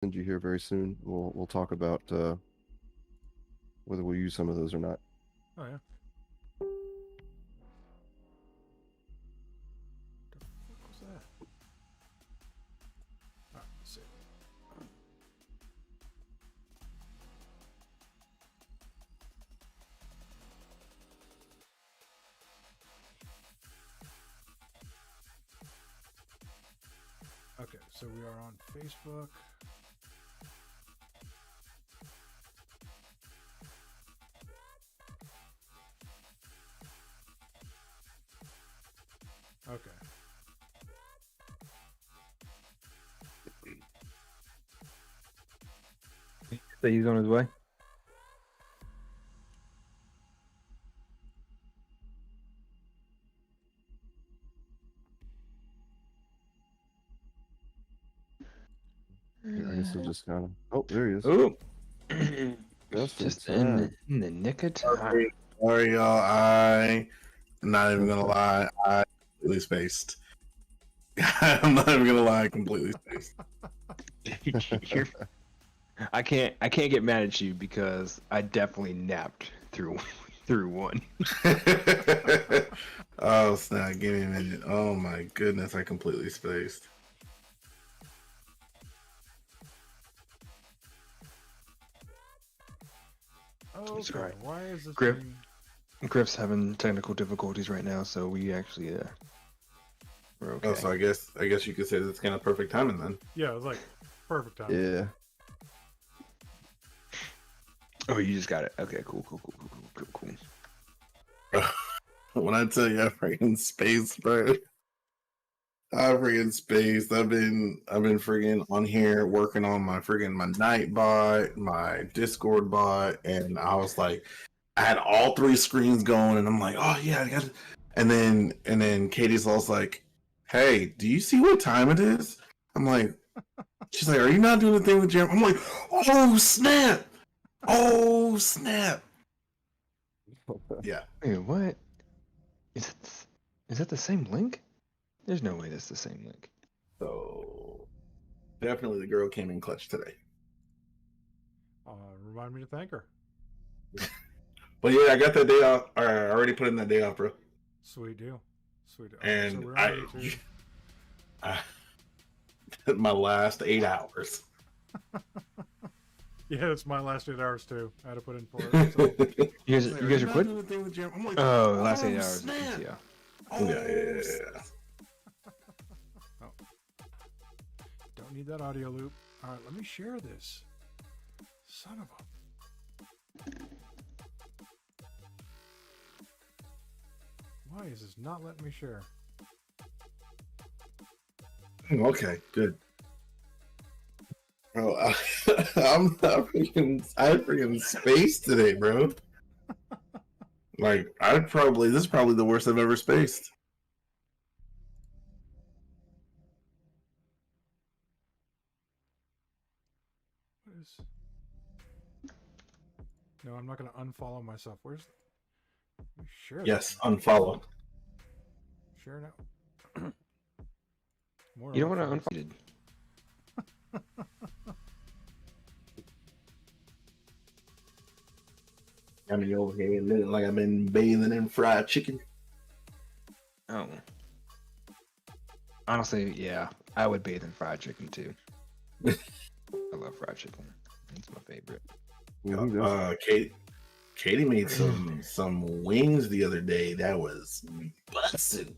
send you here very soon. We'll talk about whether we'll use some of those or not. Oh yeah. The fuck was that? Alright, let's see. Okay, so we are on Facebook. Okay. So he's on his way. Yeah, I guess we'll just kind of. Oh, there he is. Oh, Just in the nick of time. Sorry, y'all. I'm not even gonna lie. I completely spaced. I'm not even gonna lie. I completely spaced. I can't get mad at you because I definitely napped through one. Oh snap! Give me a minute. Oh my goodness! I completely spaced. Okay. alright. Why is this Griff. thing... Griff's having technical difficulties right now, so we actually we're okay. Oh, so I guess you could say that's kind of perfect timing then. Yeah, it was like perfect time. Yeah. Oh, you just got it. Okay, cool. When I tell you I freaking spaced, bro. I freaking spaced. I've been freaking on here working on my night bot, my Discord bot, and I was like, I had all three screens going, and I'm like, oh yeah, I got it. And then Katie's also like, hey, do you see what time it is? I'm like, she's like, are you not doing the thing with Jeremy? I'm like, oh snap! Oh snap! Yeah. Wait, what? Is that the same link? There's no way that's the same link. So definitely the girl came in clutch today. Remind me to thank her. But yeah, I got that day off. I already put in that day off, bro. Sweet deal. Sweet deal. And so we're on YouTube. my last 8 hours. Yeah, it's my last 8 hours too. I had to put in for it. So. You guys are quit? Like, Oh, the last 8 hours. snap. Yeah. Oh, yeah. Oh. Don't need that audio loop. All right, let me share this. Son of a... Why is this not letting me share? Okay, good. Bro, I freaking spaced today, bro. Like, this is probably the worst I've ever spaced. What is... No, I'm not going to unfollow myself. Where's... Let me share Yes, this. unfollow. Share now. More You don't want to unfollows. unfollow. I mean, over here looking like I've been bathing in fried chicken. Oh. Honestly, yeah, I would bathe in fried chicken too. I love fried chicken. It's my favorite. Katie made some wings the other day. That was busting.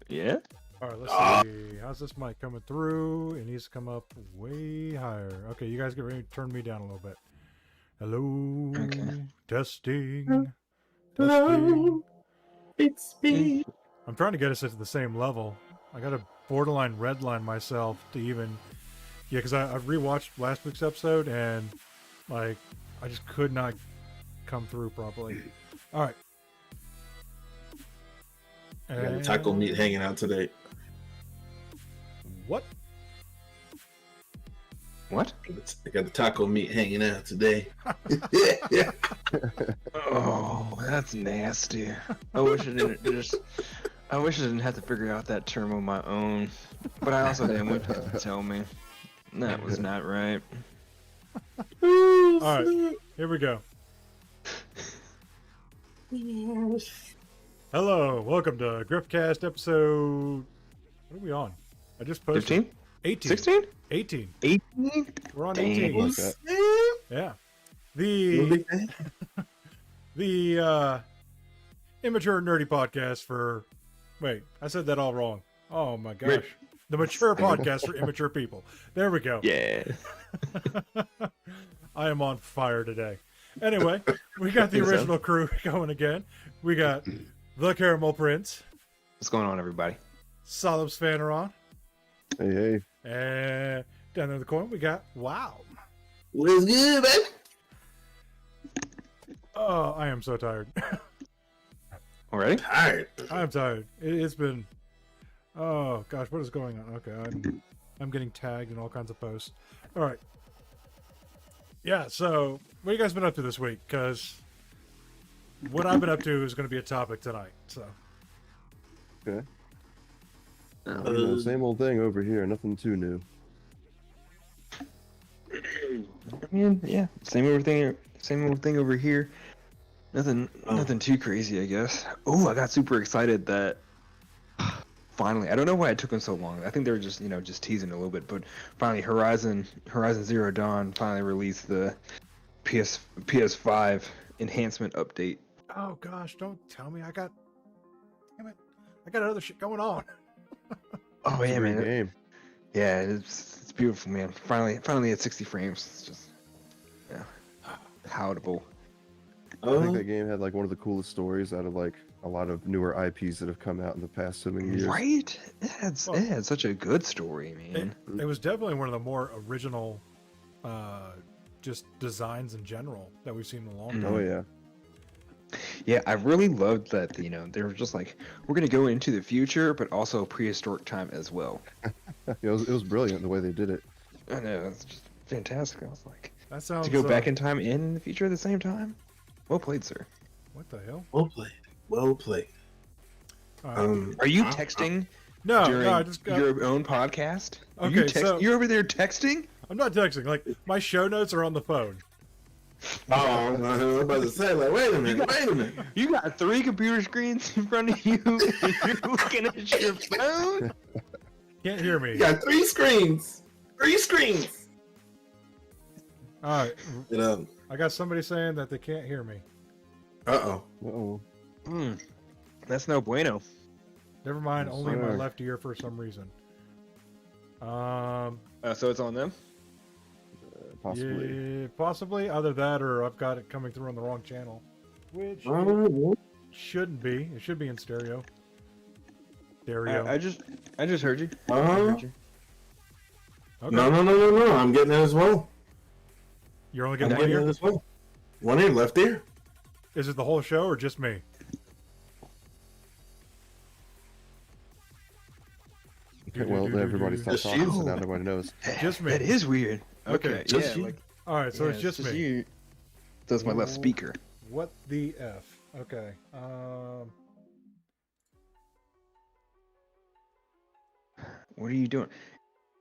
Yeah. All right, let's see. How's this mic coming through? It needs to come up way higher. Okay, you guys get ready to turn me down a little bit. Hello. Okay. Testing. Hello, it's me. I'm trying to get us at the same level. I got to borderline redline myself to even... Yeah, because I've rewatched last week's episode, and, like, I just could not come through properly. All right. I got the taco meat hanging out today. What? What? I got the taco meat hanging out today. Oh, that's nasty. I wish I didn't have to figure out that term on my own. But I also didn't want people to tell me. That was not right. All right. Here we go. Hello, welcome to Griffcast episode. What are we on? I just posted 15? 18. 16? 18. 18? We're on Dang. 18. Like that. Yeah. The immature nerdy podcast for. Wait, I said that all wrong. Oh my gosh. Great. The mature podcast for immature people. There we go. Yeah. I am on fire today. Anyway, we got the Think so. original crew going again. We got the Caramel Prince, What's going on, everybody? Solibs Fanaron, Hey, hey. and down there in the corner we got Wow. What's good, baby? Oh, I am so tired. Already? Tired. I'm tired. It's been. Oh gosh, what is going on? Okay, I'm getting tagged in all kinds of posts. All right. Yeah. So, what have you guys been up to this week? Because what I've been up to is going to be a topic tonight. So. Okay. Same old thing over here. Nothing too new. I mean, yeah, same old thing over here. Nothing too crazy, I guess. Oh, I got super excited that finally. I don't know why it took them so long. I think they were just teasing a little bit, but finally, Horizon Zero Dawn finally released the PS5 enhancement update. Oh gosh, don't tell me. Damn it. I got other shit going on. Oh yeah, Great man. game. Yeah, it's beautiful, man. Finally at 60 frames. It's just palatable. I think that game had like one of the coolest stories out of like a lot of newer IPs that have come out in the past so many years. Right? It had such a good story, man. It was definitely one of the more original, just designs in general that we've seen in a long time. Oh yeah. Yeah, I really loved that. They were just like, we're gonna go into the future, but also prehistoric time as well. It was brilliant the way they did it. I know, it's just fantastic. I was like, That sounds. to go back in time and in the future at the same time. Well played, sir. What the hell? Well played. Well played. Are you texting No, during I just got. your own podcast? Are Okay, you so- you're over there texting? I'm not texting. Like my show notes are on the phone. Oh, I'm about to say, like, wait a minute. You got 3 computer screens in front of you, and you're looking at your phone? Can't hear me. You got 3 screens. 3 screens. All right. You know. I got somebody saying that they can't hear me. Uh-oh. Uh-oh. That's no bueno. Never mind. Yes, Only in my sir. left ear for some reason. So it's on them? Possibly. Yeah, possibly. Either that, or I've got it coming through on the wrong channel, which Oh, shouldn't be. It should be in stereo. Stereo. I just heard you. I Uh-huh. heard you. Okay. No. I'm getting it as well. You're only I'm getting one getting it ear. as well. One ear, left ear. Is it the whole show or just me? Well, everybody stopped Just talking, so you. now everybody knows. Just me. That is weird. Okay, Okay, just yeah, you. like All right, so yeah, it's just me. you. So it's my left speaker. What the f? Okay. What are you doing?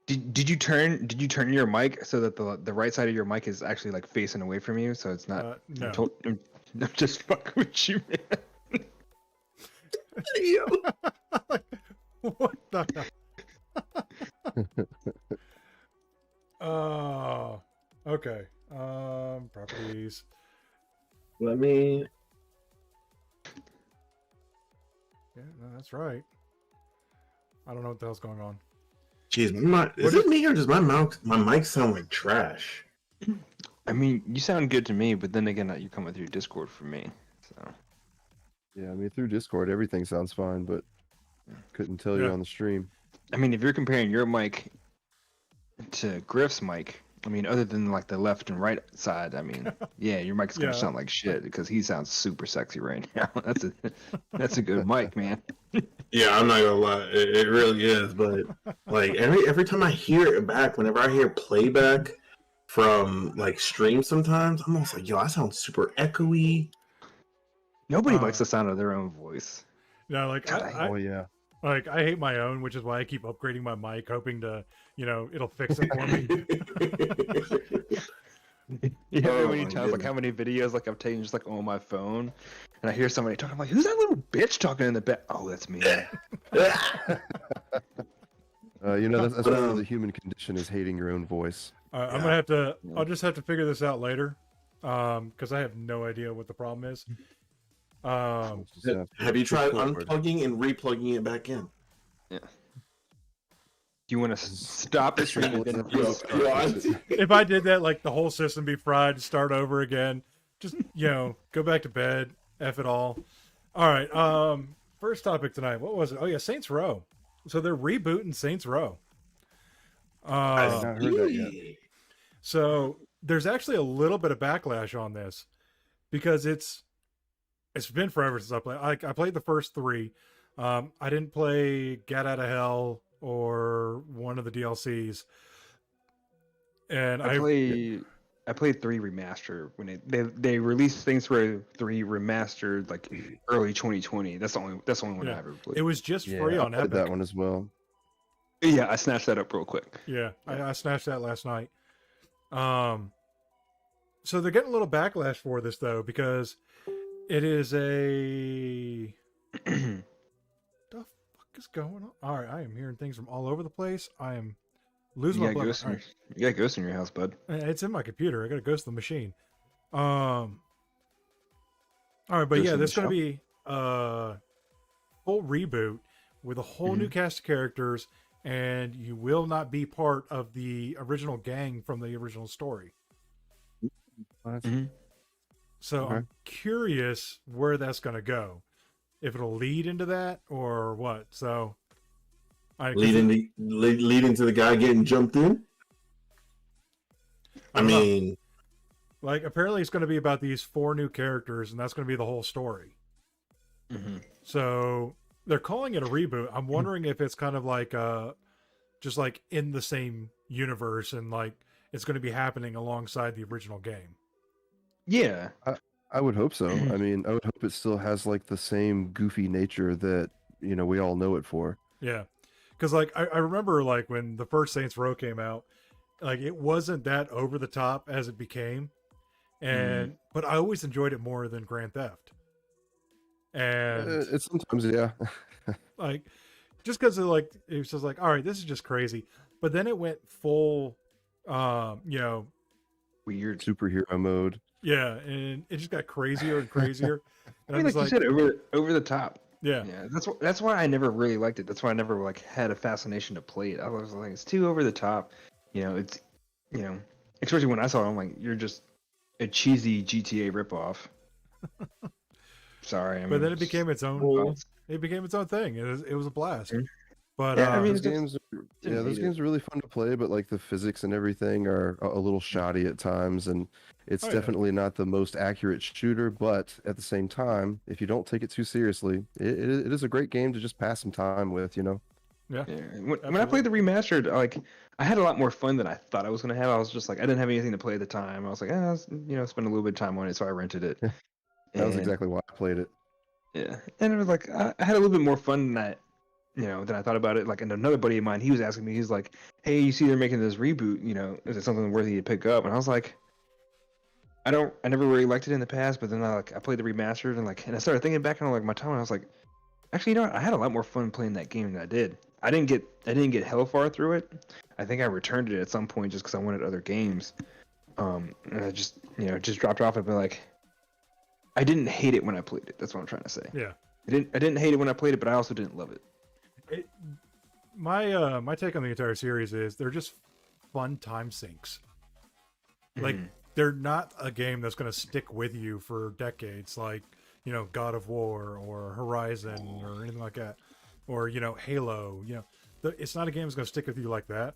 Did you turn your mic so that the right side of your mic is actually like facing away from you, so it's not? No. I'm just fucking with you, man. What the hell? Oh, okay. Properties. Let me. Yeah, no, that's right. I don't know what the hell's going on. Jeez, is it me or does my mic sound like trash? I mean, you sound good to me, but then again, you come with your Discord for me. So Yeah, I mean, through Discord, everything sounds fine, but couldn't tell you Yeah. on the stream. I mean, if you're comparing your mic to Griff's mic, I mean, other than like the left and right side, I mean, yeah, your mic's gonna Yeah. sound like shit because he sounds super sexy right now. That's a good mic, man. Yeah, I'm not gonna lie, it really is. But like every time I hear it back, whenever I hear playback from like stream, sometimes I'm almost like, yo, I sound super echoey. Nobody Uh, likes the sound of their own voice. No, like God, Oh yeah. I hate my own, which is why I keep upgrading my mic, hoping to, it'll fix it for me. Yeah, Oh how many my times, like goodness. how many videos like I've taken just like on my phone, and I hear somebody talking, I'm like, who's that little bitch talking in the back? Oh, that's me. That's But, part of the human condition is hating your own voice. I'm Yeah. gonna have to. Yeah. I'll just have to figure this out later, because I have no idea what the problem is. Just have to Have you tried push forward. unplugging and replugging it back in? Yeah. Do you want to stop the stream and then Yo, restart? If I did that, like the whole system be fried, start over again. Just go back to bed. F it all. All right. First topic tonight. What was it? Oh yeah, Saints Row. So they're rebooting Saints Row. I've not heard that yet. So there's actually a little bit of backlash on this because it's been forever since I played. I played the first 3. I didn't play Get Out of Hell or one of the DLCs. And I played 3 remastered when they released Saints Row 3 remastered like early 2020. That's the only one Yeah. I ever played. it was just Yeah, free I on played Epic. that one as well. Yeah, I snatched that up real quick. Yeah, I snatched that last night. So they're getting a little backlash for this though because it is a the fuck is going on? All right, I am hearing things from all over the place. I am losing You my got blood. ghosts you got ghosts in your house, bud. It's in my computer. I got to ghost the machine. All right, but Ghost yeah, in there's the going to be a full reboot with a whole new cast of characters, and you will not be part of the original gang from the original story. So Okay. I'm curious where that's going to go. If it'll lead into that or what. So lead into the guy getting jumped in. I don't know. mean, Like apparently it's going to be about these 4 new characters, and that's going to be the whole story. So they're calling it a reboot. I'm wondering if it's kind of like just like in the same universe, and like it's going to be happening alongside the original game. Yeah. I would hope so. I mean, I would hope it still has like the same goofy nature that we all know it for. Yeah, because like I remember like when the first Saints Row came out, like it wasn't that over the top as it became, and but I always enjoyed it more than Grand Theft. And It's sometimes, yeah. like just because it was just like, all right, this is just crazy, but then it went full Weird. Superhero mode. yeah, and it just got crazier and crazier. And I mean, I'm like just you said, over the top. yeah, Yeah, that's why I never really liked it. That's why I never like had a fascination to play it. I was like, it's too over the top. It's especially when I saw it, I'm like, you're just a cheesy GTA ripoff. Sorry, I mean, but then it became its own. well, It became its own thing. It was a blast. But Yeah, I mean, Those just games, didn't those hate games are really fun to play, but like the physics and everything are a little shoddy at times, and it's Oh, yeah. definitely not the most accurate shooter. But at the same time, if you don't take it too seriously, it is a great game to just pass some time with. yeah, yeah. When I played the remastered, like I had a lot more fun than I thought I was gonna have. I was just like, I didn't have anything to play at the time. I was like, spend a little bit of time on it, so I rented it. That was And, exactly why I played it. Yeah, and it was like I had a little bit more fun than than I thought about it. Like, and another buddy of mine, he was asking me, he's like, "Hey, you see they're making this reboot? Is it something worthy to pick up?" And I was like, I never really liked it in the past, but then I played the remastered and I started thinking back on like my time, and I was like, actually, I had a lot more fun playing that game than I did. I didn't get hell far through it. I think I returned it at some point just because I wanted other games. And I just just dropped off and been like, I didn't hate it when I played it. That's what I'm trying to say. yeah. I didn't hate it when I played it, but I also didn't love it. My take on the entire series is they're just fun time sinks. Like they're not a game that's going to stick with you for decades, like God of War or Horizon or anything like that, or Halo. It's not a game that's going to stick with you like that,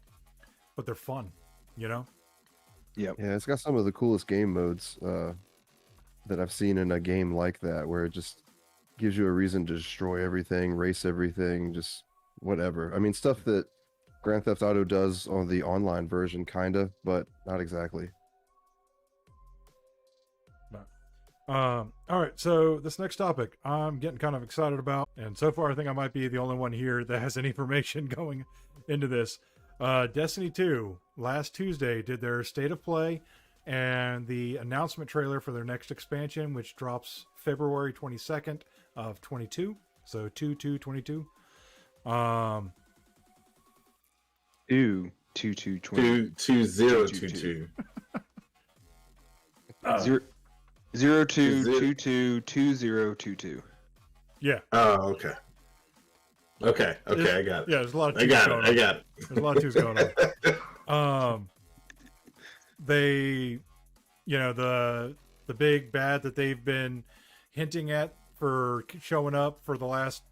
but they're fun. Yep. Yeah, it's got some of the coolest game modes that I've seen in a game like that, where it just gives you a reason to destroy everything, race everything, just whatever. I mean, stuff that Grand Theft Auto does on the online version, kinda, but not exactly. All right, so this next topic I'm getting kind of excited about, and so far I think I might be the only one here that has any information going into this. Destiny 2 last Tuesday did their state of play and the announcement trailer for their next expansion, which drops February 22nd of 22. So 22. 2022. 02222022. Yeah. Oh, okay. Okay, I got it. Yeah, there's a lot of I twos got going it. on. I got it. There's a lot of twos going on. They, the big bad that they've been hinting at for showing up for the last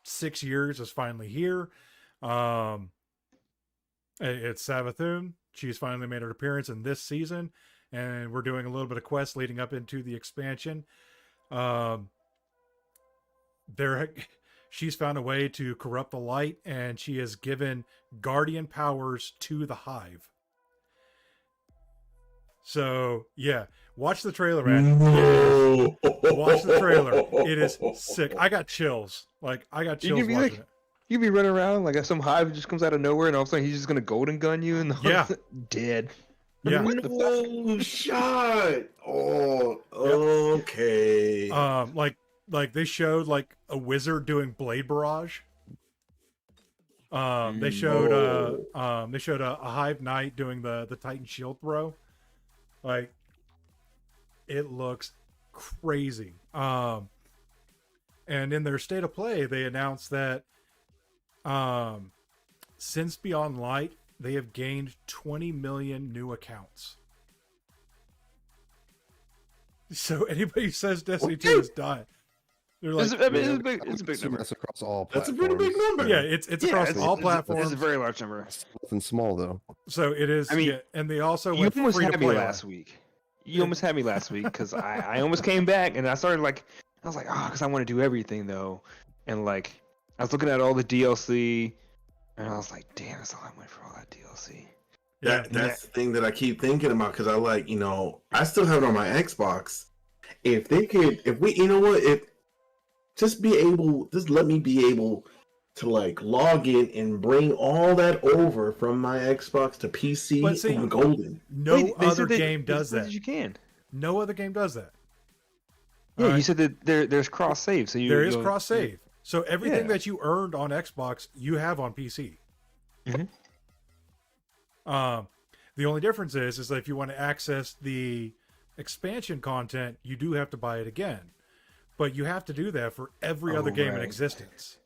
6 years is finally here. It's Savathun. She's finally made her appearance in this season, and we're doing a little bit of quests leading up into the expansion. She's found a way to corrupt the light, and she has given guardian powers to the Hive. So yeah, watch the trailer, man. Watch the trailer. It is sick. I got chills. Like I got chills watching it. You be running around like if some hive just comes out of nowhere, and all of a sudden he's just gonna golden gun you, and dead. Yeah. No shot. Oh, okay. Like they showed like a wizard doing blade barrage. They showed a hive knight doing the Titan shield throw. Like it looks crazy. And in their state of play, they announced that since Beyond Light, they have gained 20 million new accounts. So anybody who says Destiny 2 is dying, they're like, it's a big number. That's across all That's a platforms. pretty big number. yeah, it's across all platforms. It's a very large number. Nothing small though. So it is. I mean, yeah, and they also You went almost free to had me play last week. You almost had me last week because I almost came back and I started I was like, because I want to do everything though, and like I was looking at all the DLC, and I was like, damn, that's all I went for all that DLC. Yeah, That's the thing that I keep thinking about because I still have it on my Xbox. If they could, just let me be able to log in and bring all that over from my Xbox to PC But see, on Golden. no other game does that. You can. No other game does that. Yeah, All right? you said that there's cross save, so There is cross save. So everything that you earned on Xbox, you have on PC. Mhm. The only difference is that if you want to access the expansion content, you do have to buy it again. But you have to do that for every other game in right. existence.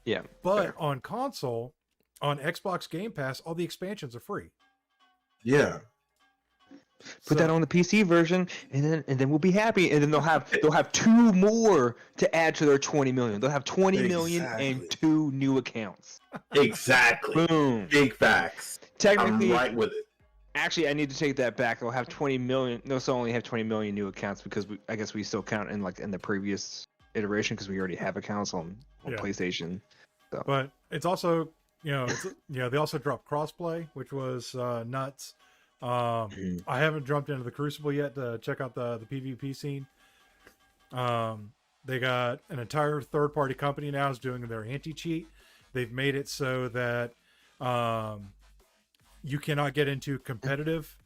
Yeah, But fair. on console, on Xbox Game Pass, all the expansions are free. Yeah. Put that on the PC version, and then we'll be happy. And then they'll have 2 more to add to their 20 million. They'll have 20 million and 2 new accounts. Exactly. Boom. Big facts. Technically, I'm right with it. actually, I need to take that back. They'll have 20 million. They'll still only have 20 million new accounts because I guess we still count in the previous iteration because we already have accounts on PlayStation. So. But it's also, they also dropped crossplay, which was nuts. I haven't jumped into the Crucible yet to check out the PvP scene. They got an entire third-party company now is doing their anti-cheat. They've made it so that you cannot get into competitive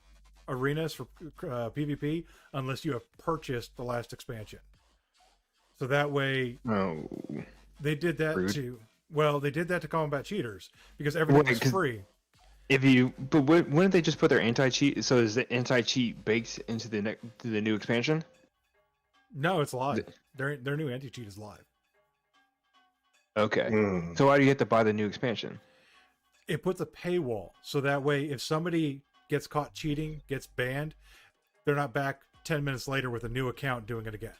arenas for PvP unless you have purchased the last expansion. So that way, they did that they did that to combat cheaters because everything was free. Wouldn't they just put their anti-cheat? So is the anti-cheat baked into the new expansion? No, it's live. Their new anti-cheat is live. Okay. So why do you have to buy the new expansion? It puts a paywall, so that way if somebody gets caught cheating, gets banned, they're not back 10 minutes later with a new account doing it again.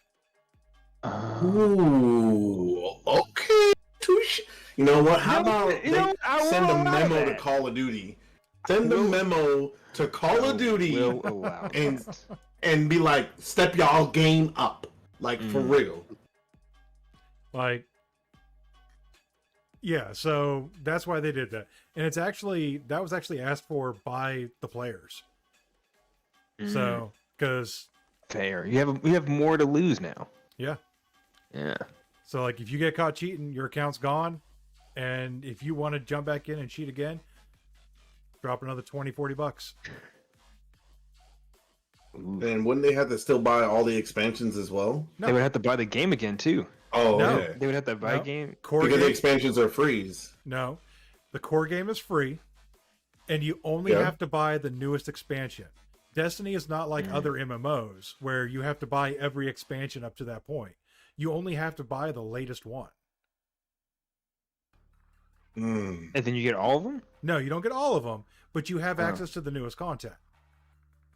Ooh, okay. Touche. You know what? How about I send a will allow memo to that. Call of Duty? Send a memo to Call of Duty Will allow and be like, step y'all game up. For real. Yeah, so that's why they did that. And that was actually asked for by the players. So, because fair. You have more to lose now. Yeah. Yeah. So if you get caught cheating, your account's gone. And if you want to jump back in and cheat again, drop another $20-$40. Then wouldn't they have to still buy all the expansions as well? No. They would have to buy the game again too. Oh, No. yeah. They would have to buy No. game. Core Because the game, expansions are freeze. no, the core game is free, and you only Yeah. have to buy the newest expansion. Destiny is not like other MMOs where you have to buy every expansion up to that point. You only have to buy the latest one. Mm. And then you get all of them. No, you don't get all of them, but you have Oh. access to the newest content.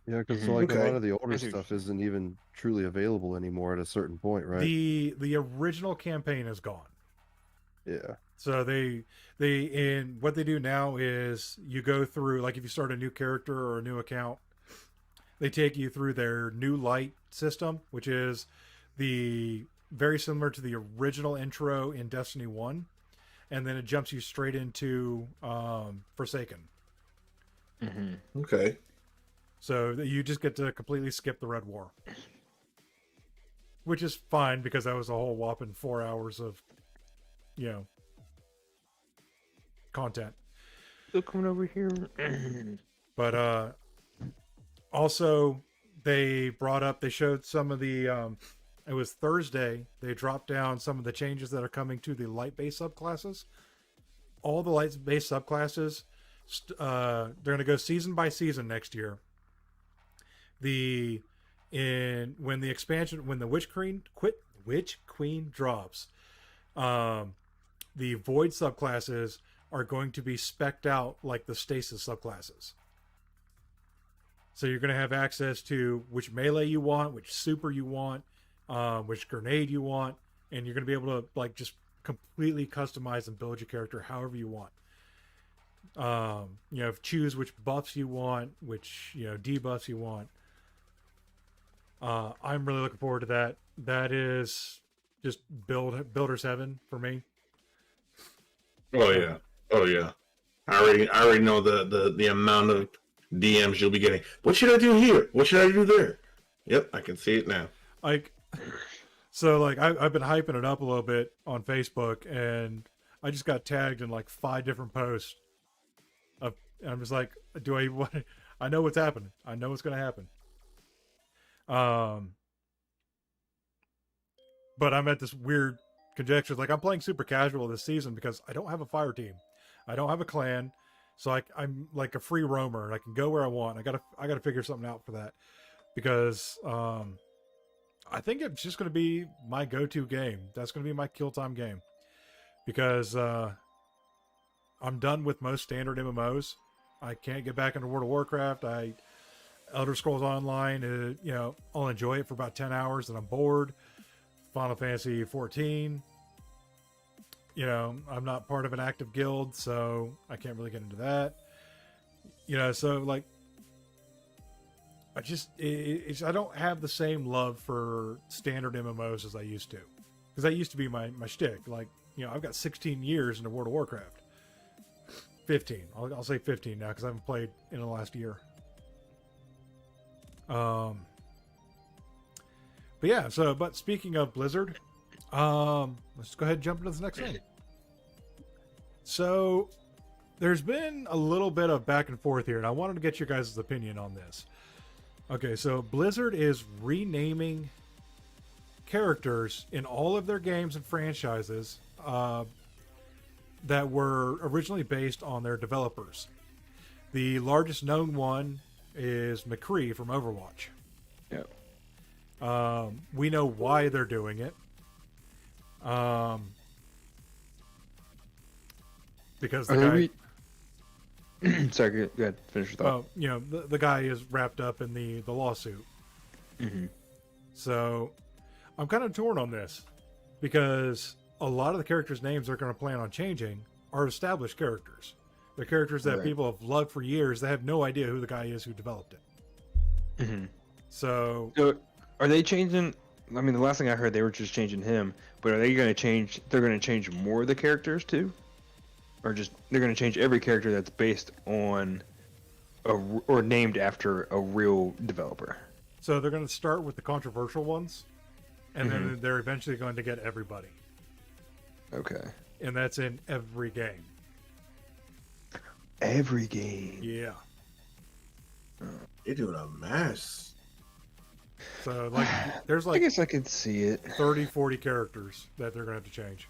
Yeah, because Mhm. like a Okay. lot of the older I see. stuff isn't even truly available anymore at a certain point, right? The original campaign is gone. Yeah. So they in what they do now is you go through, like if you start a new character or a new account, they take you through their new light system, which is the very similar to the original intro in Destiny 1, and then it jumps you straight into Forsaken. Okay. So you just get to completely skip the Red War, which is fine because that was a whole whopping 4 hours of, content. Still coming over here. But also they showed some of the it was Thursday, they dropped down some of the changes that are coming to the light base subclasses. All the light base subclasses, they're going to go season by season next year. When the Witch Queen drops, the Void subclasses are going to be spec'd out like the Stasis subclasses. So you're going to have access to which melee you want, which super you want, which grenade you want, and you're going to be able to like just completely customize and build your character however you want. Choose which buffs you want, which debuffs you want. I'm really looking forward to that. That is just builder's heaven for me. Oh yeah. Oh yeah. I already know the amount of DMs you'll be getting. What should I do here? What should I do there? Yep, I can see it now. I've been hyping it up a little bit on Facebook, and I just got tagged in like 5 different posts. And I'm just like, I know what's happening. I know what's going to happen. But I'm at this weird conjecture. Like, I'm playing super casual this season because I don't have a fire team. I don't have a clan. So I'm like a free roamer, and I can go where I want. I gotta figure something out for that, because I think it's just gonna be my go-to game. That's gonna be my kill time game, because I'm done with most standard MMOs. I can't get back into World of Warcraft. Elder Scrolls Online, I'll enjoy it for about 10 hours, and I'm bored. Final Fantasy 14. I'm not part of an active guild, so I can't really get into that. So like, I don't have the same love for standard MMOs as I used to, because that used to be my shtick. Like, I've got 16 years into World of Warcraft. 15. I'll say 15 now because I haven't played in the last year. But yeah. But speaking of Blizzard, let's go ahead and jump into the next thing. So there's been a little bit of back and forth here, and I wanted to get your guys' opinion on this. Okay, so Blizzard is renaming characters in all of their games and franchises that were originally based on their developers. The largest known one is McCree from Overwatch. Yeah. We know why they're doing it. Because the guy... Sorry, go ahead. Finish your thought. Well, the guy is wrapped up in the lawsuit. Mm-hmm. So I'm kind of torn on this, because a lot of the characters' names they're going to plan on changing are established characters. They're characters that people have loved for years. They have no idea who the guy is who developed it. Mm-hmm. So are they changing? I mean, the last thing I heard, they were just changing him. But are they going to change? They're going to change more of the characters too, or just they're going to change every character that's based on or named after a real developer? So they're going to start with the controversial ones, and then they're eventually going to get everybody. Okay. And that's in every game. Every game. Yeah. You're doing a mess. So like, there's I like guess I could see it. 30, 40 characters that they're gonna have to change.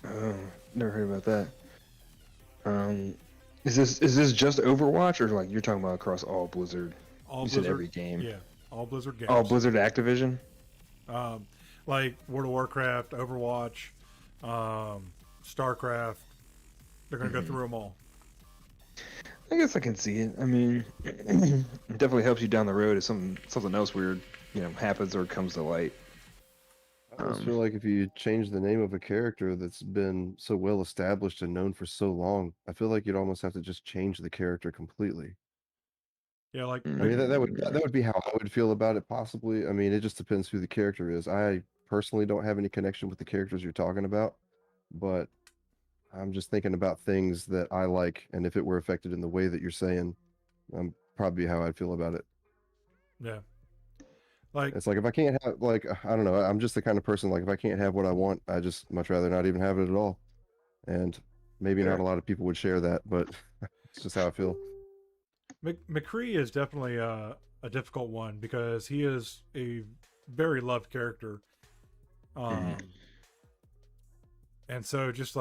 Oh, never heard about that. Is this just Overwatch, or like you're talking about across all Blizzard? All You Blizzard, said every game. yeah, all Blizzard games. All Blizzard Activision. Like World of Warcraft, Overwatch, StarCraft. They're gonna go through them all. I guess I can see it. I mean, it definitely helps you down the road if something else weird, happens or comes to light. I almost feel like if you change the name of a character that's been so well established and known for so long, I feel like you'd almost have to just change the character completely. Yeah, like I mean, that would be how I would feel about it, possibly. I mean, it just depends who the character is. I personally don't have any connection with the characters you're talking about, but I'm just thinking about things that I like, and if it were affected in the way that you're saying, probably how I'd feel about it. yeah, like It's like if I can't have, like, I don't know, I'm just the kind of person, like, if I can't have what I want, I just much rather not even have it at all. And maybe not a lot of people would share that, but it's just how I feel. McCree is definitely a difficult one because he is a very loved character. And so just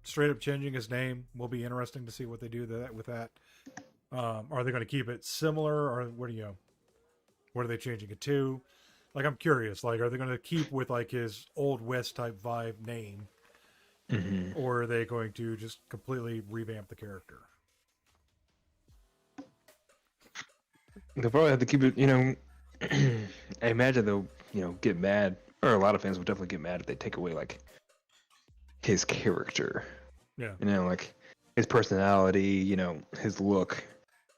straight up changing his name will be interesting to see what they do with that. Are they going to keep it similar, or what are they changing it to? Like, I'm curious, like, are they going to keep with like his old West type vibe name, or are they going to just completely revamp the character? They'll probably have to keep it, I imagine they'll, get mad, or a lot of fans will definitely get mad if they take away, like, his character. Yeah. Like, his personality, his look,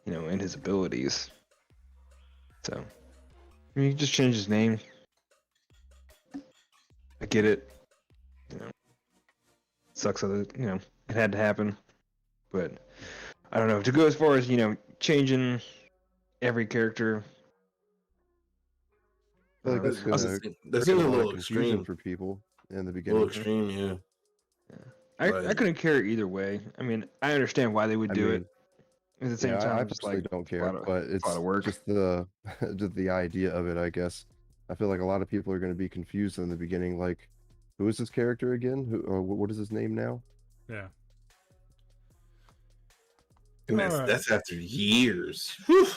and his abilities. So, I mean, you just change his name. I get it. Sucks that, it had to happen. But, I don't know, to go as far as, changing every character. I feel like that's gonna a lot of little confusion extreme for people in the A beginning. little extreme, yeah. I couldn't care either way. I mean, I understand why they would do it. At the same time, I just personally like don't care, but it's a lot of work. just the just the idea of it, I guess. I feel like a lot of people are going to be confused in the beginning, like, who is this character again? Who, or what is his name now? Yeah. And that's after years. Whew.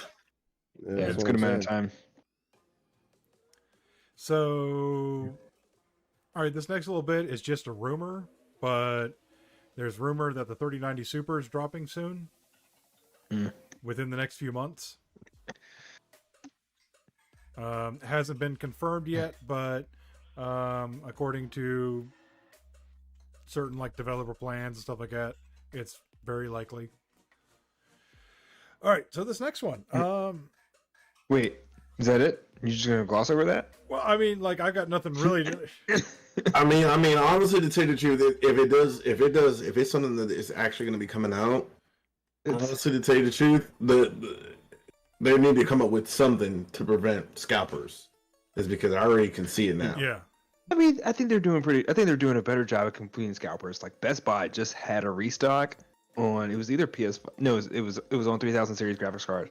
Yeah, it's a good amount of time. So, all right, this next little bit is just a rumor, but there's rumor that the 3090 Super is dropping soon, within the next few months. Hasn't been confirmed yet, but according to certain like developer plans and stuff like that, it's very likely. All right, so this next one. Wait, is that it? You just gonna gloss over that? Well, I mean, like, I got nothing really to... I mean, honestly, to tell you the truth, if it's something that is actually going to be coming out, honestly, to tell you the truth, they need to come up with something to prevent scalpers. Is because I already can see it now. Yeah. I mean, I think they're doing a better job of completing scalpers. Like Best Buy just had a restock on, it was either PS5, no, it was on 3000 series graphics cards,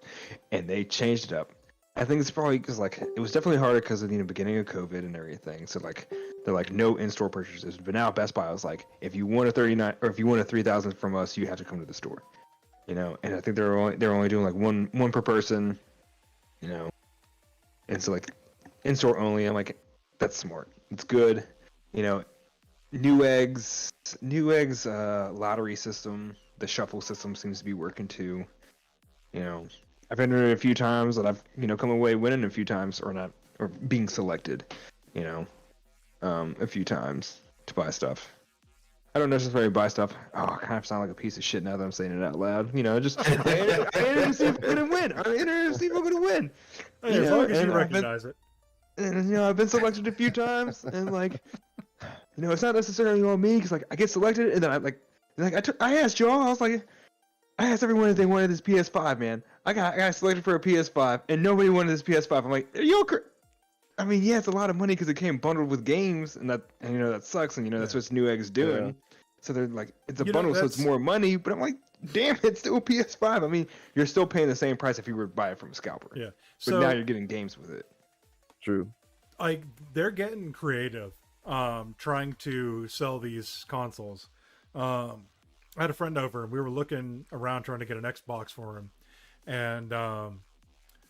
and they changed it up. I think it's probably because like it was definitely harder because of the beginning of COVID and everything. So like they're like no in-store purchases. But now Best Buy was like, if you want a 39 or if you want a 3000 from us, you have to come to the store. And I think they're only doing like one per person. And so like in-store only. I'm like, that's smart. It's good. Neweggs lottery system, the shuffle system seems to be working too. I've entered it a few times and I've come away winning a few times or being selected, a few times to buy stuff. I don't necessarily buy stuff. Oh, I kind of sound like a piece of shit now that I'm saying it out loud. Just I entered to see if I'm gonna win. I entered to see if I'm gonna win. Hey, as long as you recognize it. And I've been selected a few times, and like, it's not necessarily on me because like I get selected, and then I asked y'all. I was like, I asked everyone if they wanted this PS5, man. I got selected for a PS5, and nobody wanted this PS5. I'm like, are you okay? I mean, yeah, it's a lot of money because it came bundled with games, and that sucks, and that's what Neweggs doing. Yeah. So they're like, it's a bundle, so it's more money. But I'm like, damn, it's still a PS5. I mean, you're still paying the same price if you were to buy it from a scalper. Yeah. But now you're getting games with it. true. Like they're getting creative, trying to sell these consoles. I had a friend over and we were looking around trying to get an Xbox for him, and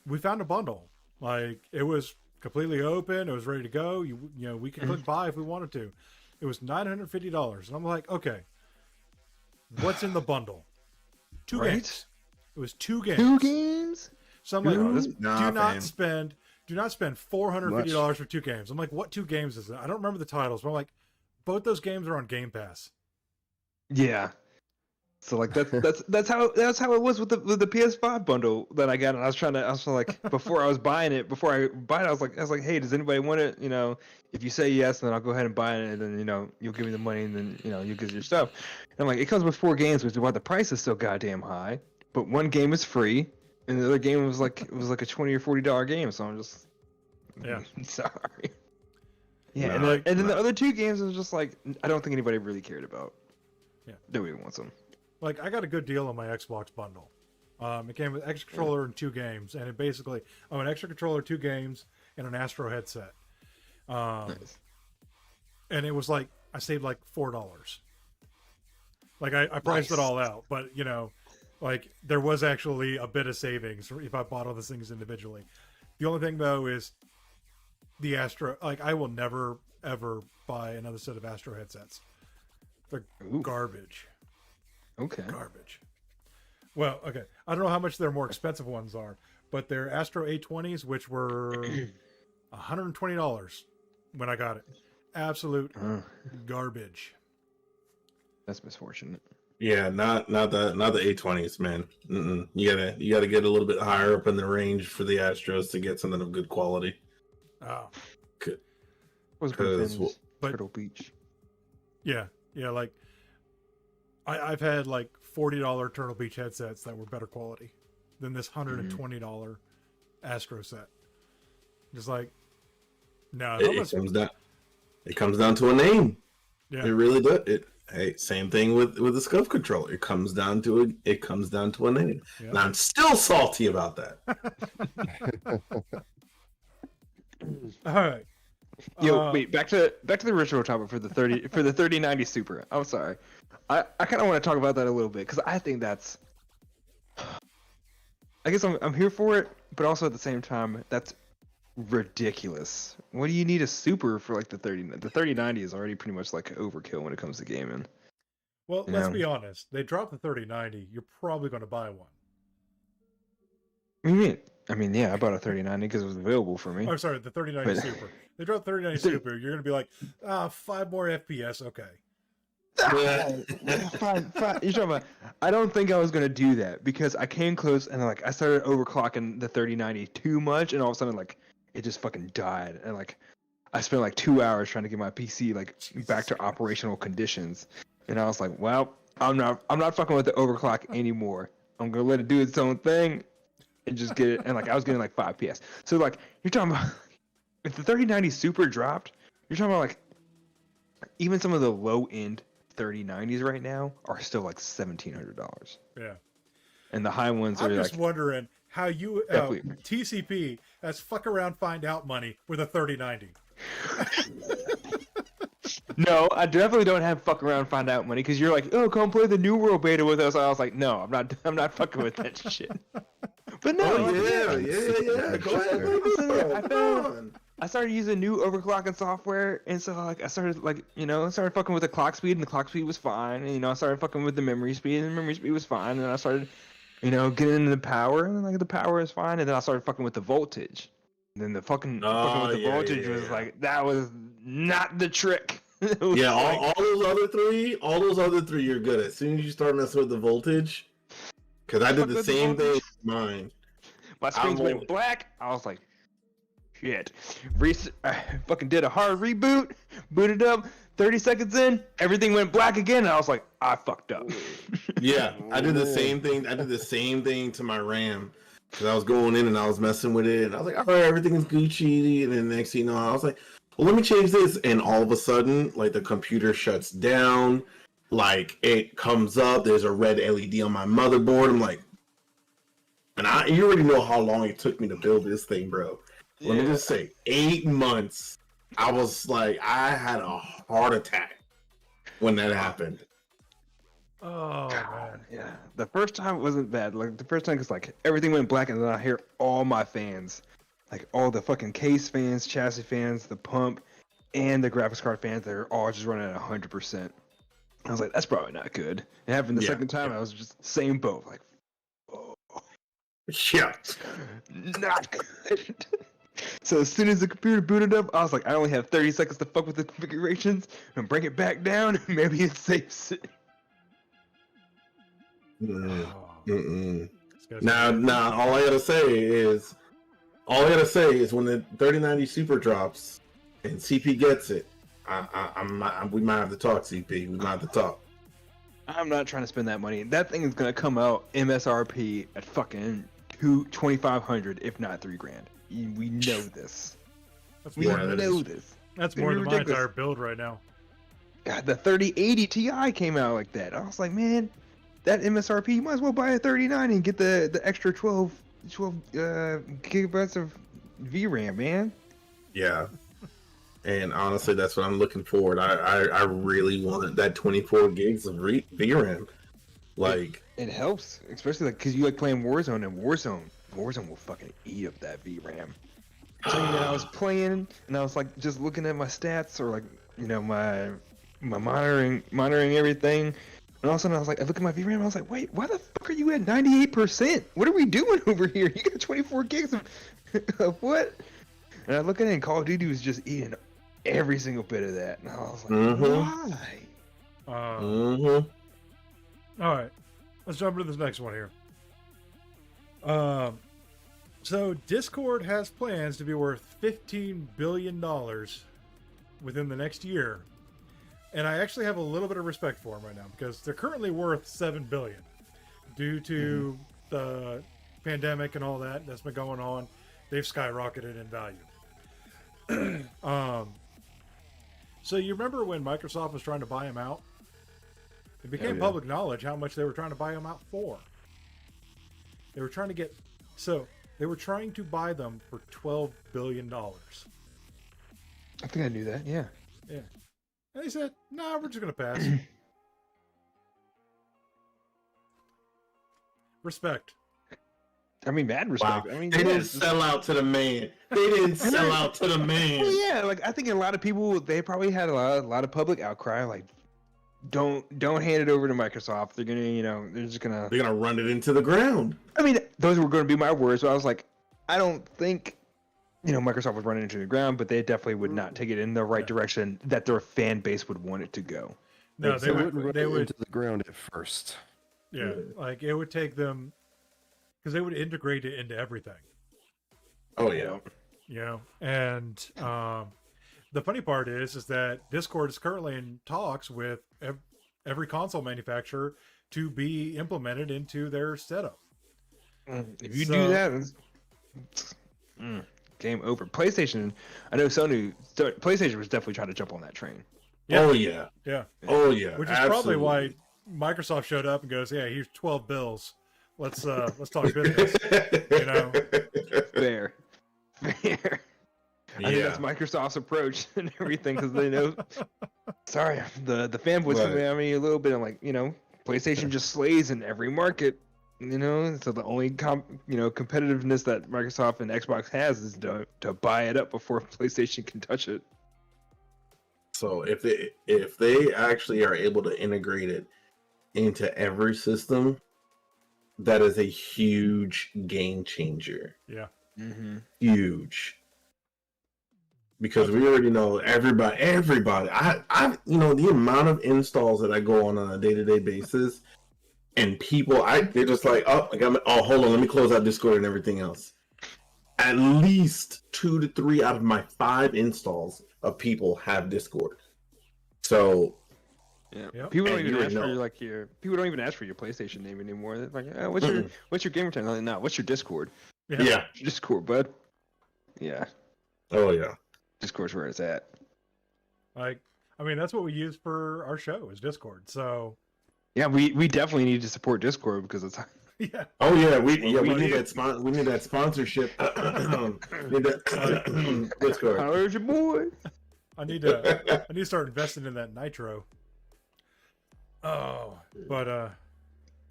we found a bundle. Like it was completely open, it was ready to go. You know, we could click buy if we wanted to. It was $950, and I'm like, okay, what's in the bundle? Two games. It was 2 games. 2 games. So I'm like, do Nah, not spend $450 Much. for 2 games. I'm like, what 2 games is it? I don't remember the titles, but I'm like, both those games are on Game Pass. Yeah. So like that's how it was with the PS5 bundle that I got, and I was like before I buy it, I was like, hey, does anybody want it? You know, if you say yes, then I'll go ahead and buy it, and then, you know, you'll give me the money, and then, you know, you get your stuff. And I'm like, it comes with 4 games, which is why the price is so goddamn high. But one game is free, and the other game was like a $20 or $40 game. So I'm just, Yeah. sorry. Yeah, No, and then the other 2 games was just like, I don't think anybody really cared about. Yeah. Nobody wants them. Like I got a good deal on my Xbox bundle. It came with extra controller and 2 games, and it basically an extra controller, 2 games, and an Astro headset. Nice. And it was like I saved like $4. Like I priced it all out, but you know, like there was actually a bit of savings if I bought all these things individually. The only thing though is the Astro. Like I will never ever buy another set of Astro headsets. They're garbage. Okay. Garbage. Well, okay. I don't know how much their more expensive ones are, but they're Astro A20s, which were $120 when I got it. Absolute garbage. That's misfortunate. Yeah, not the A20s, man. You gotta get a little bit higher up in the range for the Astros to get something of good quality. Oh, Was Turtle Beach. yeah, like I've had like $40 Turtle Beach headsets that were better quality than this $120 Astro set. Just like, no, it comes down to a name. Yeah. It really does. Hey, same thing with the Scuf controller. It comes down to a name. Yeah. And I'm still salty about that. All right. Yo, wait, back to the original topic for the 3090 Super. I'm sorry. I kind of want to talk about that a little bit because I think that's. I guess I'm here for it, but also at the same time that's ridiculous. What do you need a Super for like the 30? The 3090 is already pretty much like overkill when it comes to gaming. Well, let's be honest. They dropped the 3090. You're probably going to buy one. What do you mean? I mean, yeah, I bought a 3090 because it was available for me. Oh, sorry, the 3090 Super. They dropped the 3090 Super. You're going to be like, 5 more FPS. Okay. Fine. You're talking about. I don't think I was gonna do that because I came close and like I started overclocking the 3090 too much, and all of a sudden like it just fucking died, and like I spent like 2 hours trying to get my PC like back to operational conditions, and I was like, well, I'm not fucking with the overclock anymore. I'm gonna let it do its own thing, and just get it. And like I was getting like 5 PS. So like you're talking about if the 3090 Super dropped, you're talking about like even some of the low end 3090s right now are still like $1,700. Yeah. And the high ones are I'm like. just wondering how you TCP, that's fuck around find out money with a 3090. No, I definitely don't have fuck around find out money because you're like, oh, come play the NewWorld beta with us. I was like, no, I'm not fucking with that shit. But no, yeah. Go ahead. I started using new overclocking software, and so like I started fucking with the clock speed, and the clock speed was fine. And I started fucking with the memory speed, and the memory speed was fine. And then I started, getting into the power, and like the power is fine. And then I started fucking with the voltage. And then the fucking with the voltage was like that was not the trick. Yeah, all those other three, you're good. As soon as you start messing with the voltage, because I did the same thing with mine. My screen went black. I was like, shit. Fucking did a hard reboot, booted up, 30 seconds in, everything went black again, and I was like, I fucked up. Yeah, I did the same thing. I did the same thing to my RAM. Because I was going in and I was messing with it, and I was like, all right, everything is Gucci. And then next thing you know, I was like, well, let me change this. And all of a sudden, like, the computer shuts down. Like, it comes up. There's a red LED on my motherboard. I'm like, and you already know how long it took me to build this thing, bro. let me just say, 8 months. I was like, I had a heart attack when that happened. Oh God, man. yeah. The first time it wasn't bad. Like the first time, cause like everything went black, and then I hear all my fans, like all the fucking case fans, chassis fans, the pump, and the graphics card fans, they're all just running at 100%. I was like, that's probably not good. It happened the second time. I was just same boat, like, oh, Yeah. not good. So as soon as the computer booted up, I was like, I only have 30 seconds to fuck with the configurations and bring it back down. Maybe it saves it. Mm-mm. Now, all I gotta say is when the 3090 Super drops and CP gets it, we might have to talk, CP. We might have to talk. I'm not trying to spend that money. That thing is gonna come out MSRP at fucking $2,500, if not $3,000. We know this. We know this. That's more than my entire build right now. God, the 3080 Ti came out like that. I was like, man, that MSRP, you might as well buy a 3090 and get the extra 12 gigabytes of VRAM, man. Yeah. And honestly, that's what I'm looking forward. I really want that 24 gigs of VRAM. Like, it helps, especially like because you like playing Warzone, and Warzone will fucking eat up that VRAM. So I was playing and I was like just looking at my stats, or like, you know, my monitoring everything. And all of a sudden, I was like, I look at my VRAM, I was like, wait, why the fuck are you at 98%? What are we doing over here? You got 24 gigs of what? And I look at it, and Call of Duty was just eating every single bit of that. And I was like, why? All right, let's jump into this next one here. So Discord has plans to be worth $15 billion within the next year. And I actually have a little bit of respect for them right now, because they're currently worth $7 billion due to the pandemic and all that's been going on. They've skyrocketed in value. So you remember when Microsoft was trying to buy them out? It became public knowledge how much they were trying to buy them out for. They were trying to buy them for $12 billion. I think I knew that. Yeah. Yeah. And they said, "No, we're just gonna pass." Respect. I mean, mad respect. Wow. I mean, they didn't sell out to the man. They didn't sell out to the man. Well, yeah, like I think a lot of people, they probably had a lot of public outcry, like, don't hand it over to Microsoft. They're gonna, you know, they're gonna run it into the ground. I mean, those were going to be my words. So I was like, I don't think, you know, Microsoft would run it into the ground, but they definitely would not take it in the right direction that their fan base would want it to go. No, they would into the ground at first. Yeah, like it would take them, because they would integrate it into everything. Oh yeah. You know, and the funny part is that Discord is currently in talks with every console manufacturer to be implemented into their setup. If you do that, it's game over. PlayStation, I know PlayStation was definitely trying to jump on that train. Yeah. Oh yeah. Yeah. Oh yeah. Which is probably why Microsoft showed up and goes, "Yeah, here's 12 bills. Let's talk business." You know. Fair. I think that's Microsoft's approach and everything, because they know. Sorry, the fanboys coming at me a little bit. I'm like, you know, PlayStation just slays in every market. You know, so the only competitiveness that Microsoft and Xbox has is to buy it up before PlayStation can touch it. So if they actually are able to integrate it into every system, that is a huge game changer. Yeah. Huge. Because we already know everybody. I the amount of installs that I go on a day-to-day basis, and people, they're just like, hold on, let me close out Discord and everything else. At least 2 to 3 out of my 5 installs of people have Discord. So yeah, people don't even ask for people don't even ask for your PlayStation name anymore. They're like, what's your gamer tag? Like, no, what's your Discord? Yeah. Discord, bud. Yeah. Oh yeah. Discord's where it's at. Like, I mean, that's what we use for our show is Discord. So yeah, we definitely need to support Discord because it's Yeah. Oh yeah, we need that we need that sponsorship. Need that Discord. How's your boy? I need to start investing in that nitro. Oh, but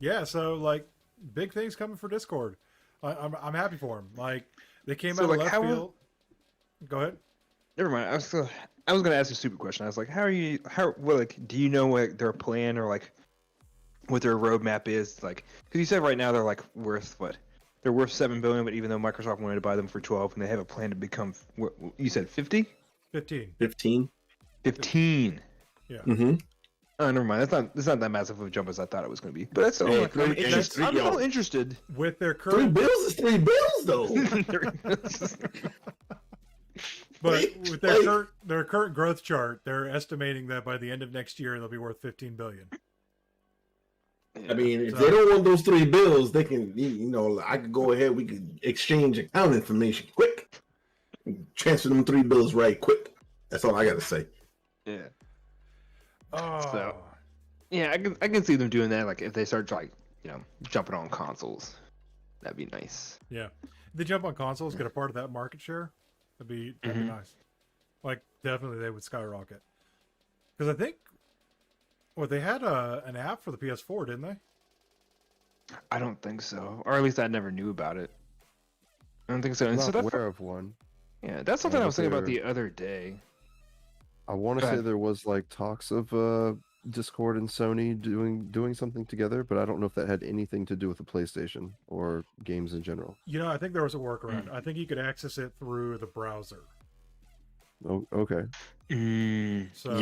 yeah. So like, big things coming for Discord. I'm happy for them. Like they came So, out like, of left how field. Go ahead. Never mind. I was gonna ask a stupid question. I was like, do you know what their plan or like what their roadmap is? Like, because you said right now they're like worth what? They're worth 7 billion, but even though Microsoft wanted to buy them for 12, and they have a plan to become what you said 50? 15. 15. 15. Yeah. Mm-hmm. Oh, never mind. It's not that massive of a jump as I thought it was going to be. But that's still like, I'm still interested. With their 3 current bills is 3 bills though. But with their current growth chart, they're estimating that by the end of next year they'll be worth 15 billion. I mean, if they don't want those 3 bills, they can, I could go ahead. We could exchange account information quick. Transfer them 3 bills right quick. That's all I got to say. Yeah. Oh. So, yeah, I can see them doing that. Like if they start like jumping on consoles, that'd be nice. Yeah. If they jump on consoles, get a part of that market share. That'd be nice. Like definitely they would skyrocket. Because I think they had an app for the PS4, didn't they? I don't think so, or at least I never knew about it. I don't think so. I'm And so not aware of one. Yeah, that's something I was thinking about the other day. I want to say there was like talks of Discord and Sony doing something together, but I don't know if that had anything to do with the PlayStation or games in general. I think there was a workaround. I think you could access it through the browser. Oh, okay. So,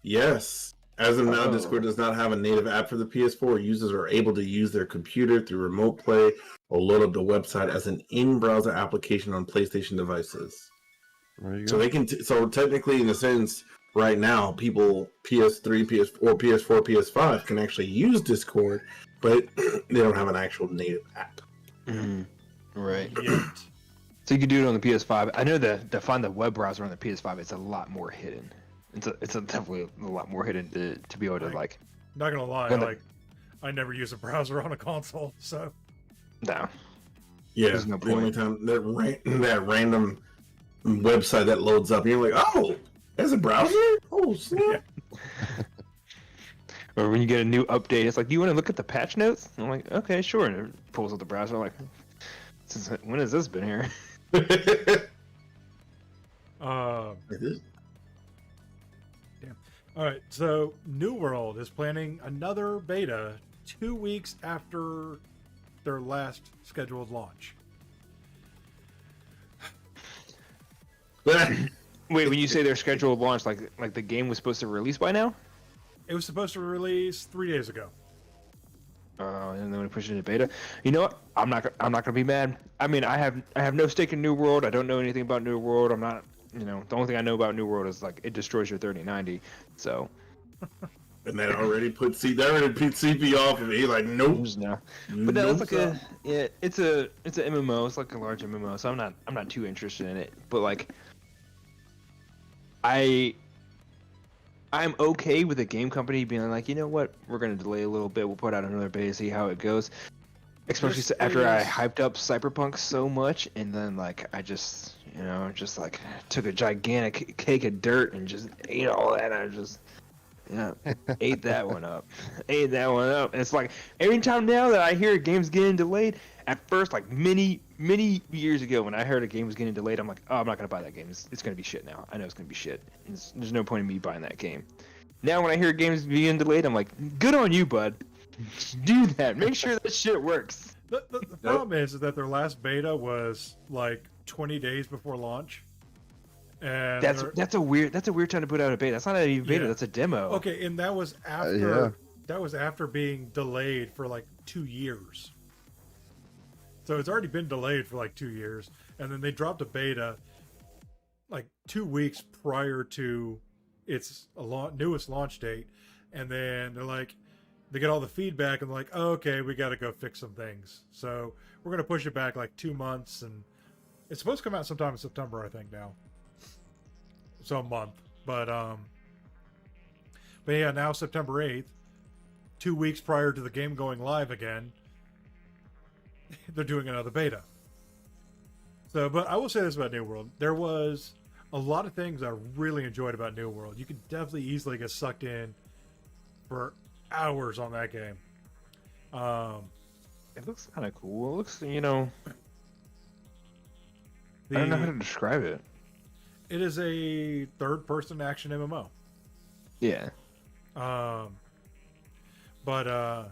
Yes. As of now, Discord does not have a native app for the PS4. Users are able to use their computer through remote play or load up the website as an in-browser application on PlayStation devices. There you go. So they can. So technically, in a sense, right now, people PS3, PS4, PS4, PS5 can actually use Discord, but they don't have an actual native app. Right. Yet. So you can do it on the PS5. I know that to find the web browser on the PS5, it's a lot more hidden. It's definitely a lot more hidden to be able to like. Not gonna lie, I never use a browser on a console, so. No. Yeah, There's no the only point. time that random website that loads up, and you're like, oh, there's a browser? Oh, snap. Or when you get a new update, it's like, do you want to look at the patch notes? I'm like, okay, sure. And it pulls up the browser. I'm like, when has this been here? Damn. All right, so NewWorld is planning another beta 2 weeks after their last scheduled launch. Wait, when you say their scheduled launch, like the game was supposed to release by now? It was supposed to release 3 days ago. And then we push it into beta. You know what? I'm not gonna be mad. I mean, I have no stake in NewWorld. I don't know anything about NewWorld. I'm not. The only thing I know about NewWorld is like it destroys your 3090. So. And that already put CP off of me. Like, nope. No. But no, it's like it's an MMO. It's like a large MMO. So I'm not too interested in it. But like, I'm okay with a game company being like, you know what, we're gonna delay a little bit. We'll put out another beta, see how it goes. Especially after I hyped up Cyberpunk so much, and then like I just like took a gigantic cake of dirt and just ate all that. I just ate that one up. It's like every time now that I hear a game's getting delayed, at first, like many years ago, when I heard a game was getting delayed, I'm like, oh, I'm not gonna buy that game. It's gonna be shit now. I know it's gonna be shit. There's no point in me buying that game. Now, when I hear games being delayed, I'm like, good on you, bud. Do that. Make sure that shit works. The problem is that their last beta was like 20 days before launch. And that's a weird time to put out a beta. That's not a beta. That's a demo. Okay, and that was after being delayed for like 2 years. So it's already been delayed for like 2 years, and then they dropped a beta like 2 weeks prior to its newest launch date, and then they get all the feedback and they're like, oh, okay, we got to go fix some things. So we're gonna push it back like 2 months, and it's supposed to come out sometime in September, I think now. So a month, but yeah, now September 8th, 2 weeks prior to the game going live again, they're doing another beta. So, but I will say this about New World: there was a lot of things I really enjoyed about New World. You could definitely easily get sucked in for hours on that game. It looks kind of cool. It looks, I don't know how to describe it. It is a third-person action MMO. Yeah. But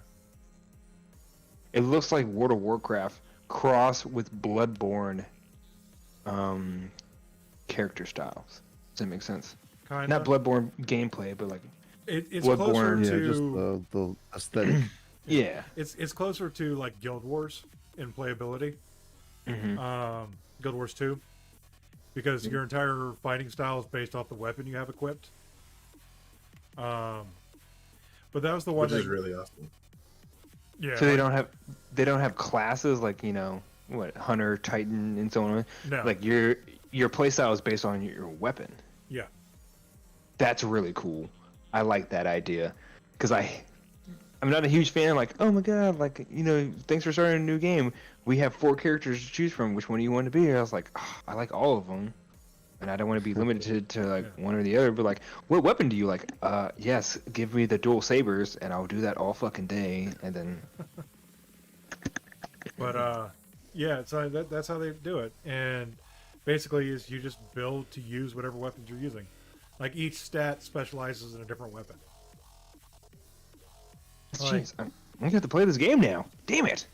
it looks like World of Warcraft cross with Bloodborne character styles. Does that make sense? kind Not of. Bloodborne gameplay, but like It's Bloodborne, closer Yeah, just to the aesthetic. yeah. it's closer to like Guild Wars in playability. Mm-hmm. Guild Wars 2, because your entire fighting style is based off the weapon you have equipped. But that was the one Which that is really awesome. yeah. So they don't have classes like what Hunter, Titan, and so on. No. Like your playstyle is based on your weapon. Yeah. That's really cool. I like that idea because I'm not a huge fan. Like, oh my god, like thanks for starting a new game. We have 4 characters to choose from. Which one do you want to be? And I was like, oh, I like all of them, and I don't want to be limited to like one or the other. But like, what weapon do you like? Yes, give me the dual sabers, and I'll do that all fucking day. And then, But yeah, so that's how they do it. And basically is you just build to use whatever weapons you're using. Like each stat specializes in a different weapon. jeez, I'm gonna have to play this game now. Damn it!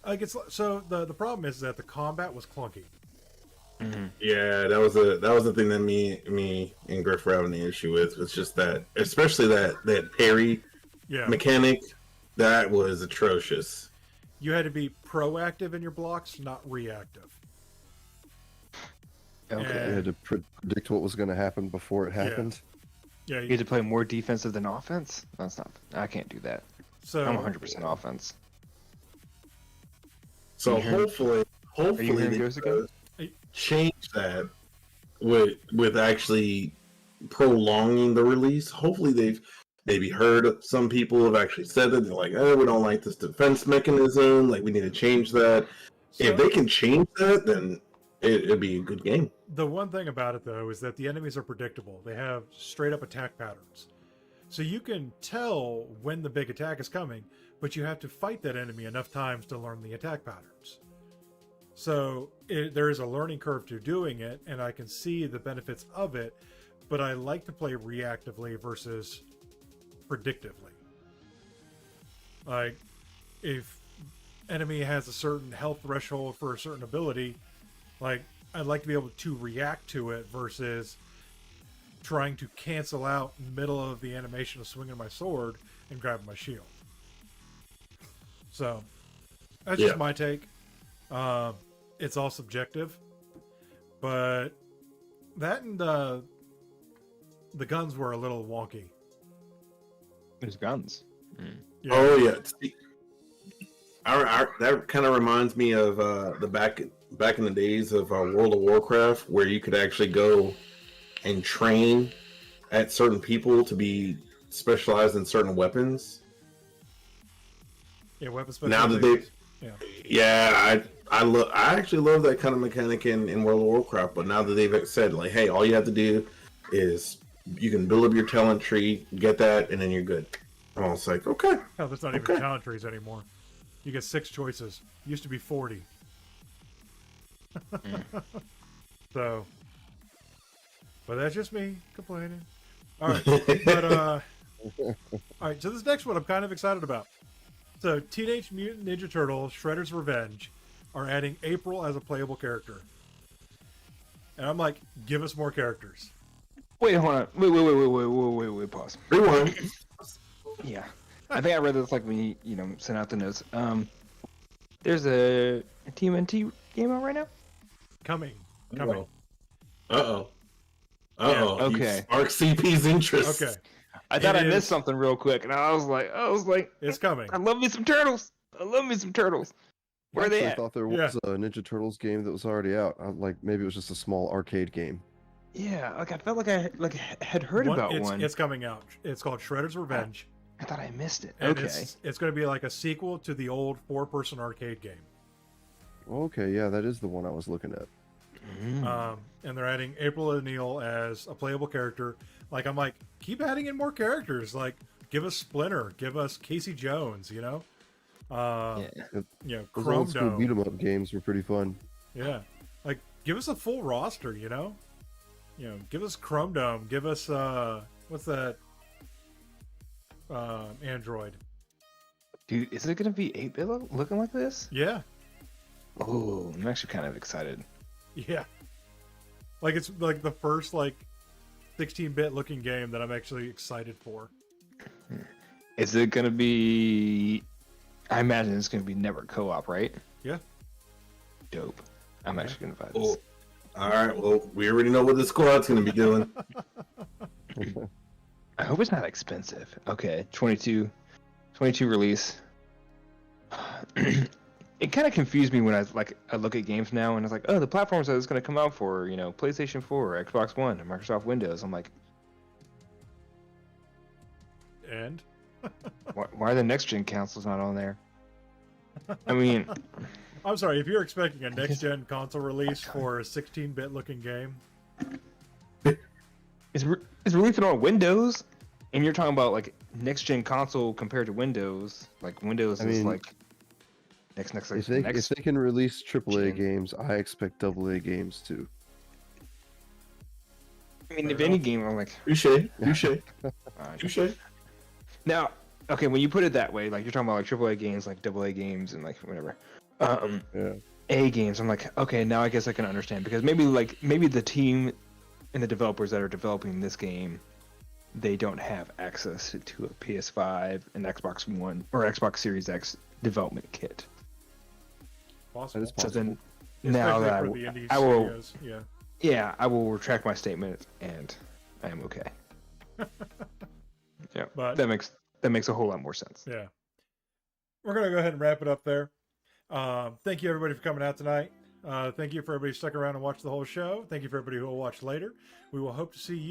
Like it's so the problem is that the combat was clunky. Yeah, that was the thing that me and Griff were having the issue with. It's just that, especially that parry Yeah. mechanic, that was atrocious. You had to be proactive in your blocks, not reactive. Okay, And- You had to predict what was going to happen before it happened. Yeah. you had to play more defensive than offense. That's not. I can't do that. So I'm 100% offense. So Are you hearing- hopefully hearing they Ghost again? change that with actually prolonging the release. Hopefully they've maybe heard some people have actually said that they're like, we don't like this defense mechanism. Like we need to change that. If they can change that, then it'd be a good game. The one thing about it, though, is that the enemies are predictable. They have straight up attack patterns. So you can tell when the big attack is coming, but you have to fight that enemy enough times to learn the attack patterns. So there is a learning curve to doing it, and I can see the benefits of it, but I like to play reactively versus predictively. Like, if enemy has a certain health threshold for a certain ability, like, I'd like to be able to react to it versus trying to cancel out in the middle of the animation of swinging my sword and grabbing my shield. So that's just my take. It's all subjective, but that and the guns were a little wonky. There's guns. Yeah. Oh yeah, that kind of reminds me of the back in the days of World of Warcraft, where you could actually go and train at certain people to be specialized in certain weapons. Yeah, weapon Now that specializations. I actually love that kind of mechanic in World of Warcraft. But now that they've said like, hey, all you have to do is you can build up your talent tree, get that, and then you're good. I'm almost like, okay. Hell, there's not even talent trees anymore. You get 6 choices. Used to be 40. So, but that's just me complaining. All right, but all right. So this next one I'm kind of excited about. So Teenage Mutant Ninja Turtles: Shredder's Revenge are adding April as a playable character, and I'm like, give us more characters. Wait, hold on. Wait, pause. Rewind. Yeah. I think I read this like when you sent out the notes. There's a TmnT game out right now? Coming. Uh-oh. Okay. You spark CP's interest. Okay, I thought It I is- missed something real quick, and I was like, it's coming. I love me some turtles. Where are they I at? thought there was a Ninja Turtles game that was already out. Like maybe it was just a small arcade game. Yeah, like I felt like I had heard about one. It's coming out. It's called Shredder's Revenge. I thought I missed it. And Okay. it's going to be like a sequel to the old 4-person arcade game. Okay, yeah, that is the one I was looking at. And they're adding April O'Neil as a playable character. Like, I'm like, keep adding in more characters. Like, give us Splinter, give us Casey Jones, you know? Those Chrome old school Dome. beat 'em up games were pretty fun. Yeah. Like, give us a full roster, you know? Give us Chrome Dome. Give us, what's that? Android. Dude, is it gonna be 8-bit looking like this? Yeah. Oh, I'm actually kind of excited. Yeah. Like, it's like the first, like, 16-bit looking game that I'm actually excited for. Is it gonna be? I imagine it's gonna be never co-op, right? Yeah. Dope. I'm actually gonna buy this. Oh, all right. Well, we already know what the squad's going to be doing. I hope it's not expensive. Okay, 22 release. It kind of confused me when I look at games now and it's like, oh, the platforms that it's going to come out for, PlayStation 4, Xbox One, and Microsoft Windows. I'm like, And? why are the next gen consoles not on there? I mean, I'm sorry, if you're expecting a next-gen console release for a 16-bit looking game, it's releasing on Windows, and you're talking about like next gen console compared to Windows. Like Windows is like next. If they can release AAA gen. games, I expect AA games too. I mean, if any game, I'm like, Touche. Now, okay, when you put it that way, like you're talking about like AAA games, like AA games, and like whatever, Yeah. A games, I'm like, okay, now I guess I can understand because maybe the team and the developers that are developing this game, they don't have access to a PS5 and Xbox One or Xbox Series X development kit. possible. That is So then, Especially now that for the indie I will, studios, yeah. yeah, I will retract my statement, and I am okay. Yeah, But- that makes a whole lot more sense. Yeah. We're going to go ahead and wrap it up there. Thank you, everybody, for coming out tonight. Thank you for everybody stuck around and watched the whole show. Thank you for everybody who will watch later. We will hope to see you